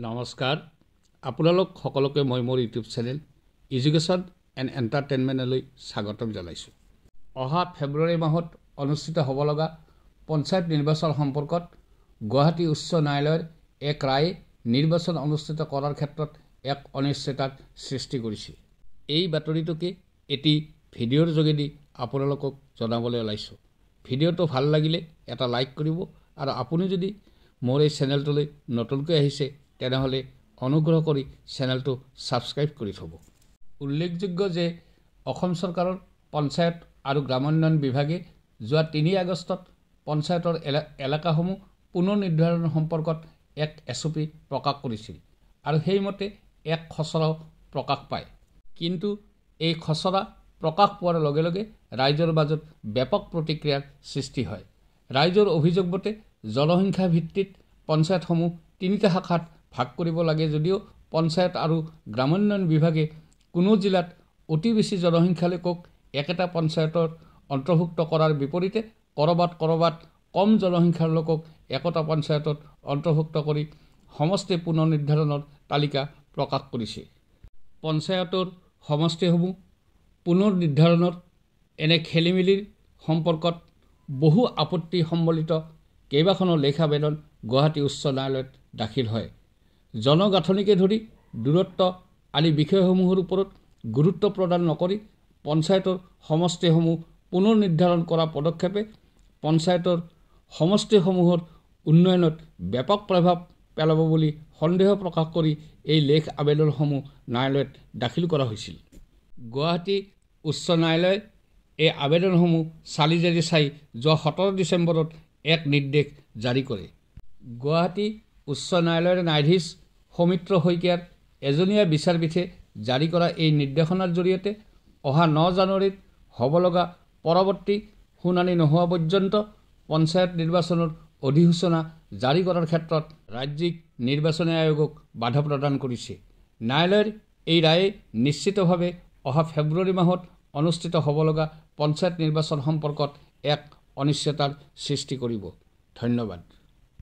নমস্কাৰ আপোনালোক সকলোকে মই মোৰ ইউটিউব চেনেল এডুকেশ্যন এণ্ড এণ্টাৰটেইনমেণ্টলৈ স্বাগতম জনাইছোঁ। অহা ফেব্ৰুৱাৰী মাহত অনুষ্ঠিত হ'ব লগা পঞ্চায়ত নিৰ্বাচন সম্পৰ্কত গুৱাহাটী উচ্চ ন্যায়ালয়ৰ এক ৰায়ে নিৰ্বাচন অনুষ্ঠিত কৰাৰ ক্ষেত্ৰত এক অনিশ্চয়তাৰ সৃষ্টি কৰিছে। এই বাতৰিটোকে এটি ভিডিঅ'ৰ যোগেদি আপোনালোকক জনাবলৈ ওলাইছোঁ। ভিডিঅ'টো ভাল লাগিলে এটা লাইক কৰিব আৰু আপুনি যদি মোৰ এই চেনেলটোলৈ নতুনকৈ আহিছে তেনেহ'লে অনুগ্ৰহ কৰি চেনেলটো ছাবস্ক্ৰাইব কৰি থ'ব। উল্লেখযোগ্য যে অসম চৰকাৰৰ পঞ্চায়ত আৰু গ্ৰামোন্নয়ন বিভাগে যোৱা ৩ আগষ্টত পঞ্চায়তৰ এলেকাসমূহ পুনৰ নিৰ্ধাৰণ সম্পৰ্কত এক SOP প্ৰকাশ কৰিছিল আৰু সেইমতে এক খচৰাও প্ৰকাশ পায়। কিন্তু এই খচৰা প্ৰকাশ পোৱাৰ লগে লগে ৰাইজৰ মাজত ব্যাপক প্ৰতিক্ৰিয়াৰ সৃষ্টি হয়। ৰাইজৰ অভিযোগ মতে জনসংখ্যা ভিত্তিত পঞ্চায়তসমূহ ৩টা শাখাত ভাগ কৰিব লাগে যদিও পঞ্চায়ত আৰু গ্ৰামোন্নয়ন বিভাগে কোনো জিলাত অতি বেছি জনসংখ্যা লোকক একেটা পঞ্চায়তৰ অন্তৰ্ভুক্ত কৰাৰ বিপৰীতে কৰবাত কম জনসংখ্যাৰ লোকক একোটা পঞ্চায়তত অন্তৰ্ভুক্ত কৰি সমষ্টি পুনৰ নিৰ্ধাৰণৰ তালিকা প্ৰকাশ কৰিছে। পঞ্চায়তৰ সমষ্টিসমূহ পুনৰ নিৰ্ধাৰণৰ এনে খেলিমেলিৰ সম্পৰ্কত বহু আপত্তি সম্বলিত কেইবাখনো লেখ আবেদন গুৱাহাটী উচ্চ ন্যায়ালয়ত দাখিল হয়। জনগাঁথনিকে ধৰি দূৰত্ব আদি বিষয়সমূহৰ ওপৰত গুৰুত্ব প্ৰদান নকৰি পঞ্চায়তৰ সমষ্টিসমূহ পুনৰ নিৰ্ধাৰণ কৰা পদক্ষেপে পঞ্চায়তৰ সমষ্টিসমূহৰ উন্নয়নত ব্যাপক প্ৰভাৱ পেলাব বুলি সন্দেহ প্ৰকাশ কৰি এই লেখ আবেদনসমূহ ন্যায়ালয়ত দাখিল কৰা হৈছিল। গুৱাহাটী উচ্চ ন্যায়ালয়ে এই আবেদনসমূহ চালি জাৰি চাই যোৱা 17 ডিচেম্বৰত এক নিৰ্দেশ জাৰি কৰে। গুৱাহাটী উচ্চ ন্যায়ালয়ৰ ন্যায়াধীশ সৌমিত্ৰ শইকীয়াৰ এজনীয়া বিচাৰপীঠে জাৰি কৰা এই নিৰ্দেশনাৰ জৰিয়তে অহা 9 জানুৱাৰীত হ'ব লগা পৰৱৰ্তী শুনানি নোহোৱা পৰ্যন্ত পঞ্চায়ত নিৰ্বাচনৰ অধিসূচনা জাৰি কৰাৰ ক্ষেত্ৰত ৰাজ্যিক নিৰ্বাচনী আয়োগক বাধা প্ৰদান কৰিছে। ন্যায়ালয়ৰ এই ৰায়ে নিশ্চিতভাৱে অহা ফেব্ৰুৱাৰী মাহত অনুষ্ঠিত হ'ব লগা পঞ্চায়ত নিৰ্বাচন সম্পৰ্কত এক অনিশ্চয়তাৰ সৃষ্টি কৰিব। ধন্যবাদ।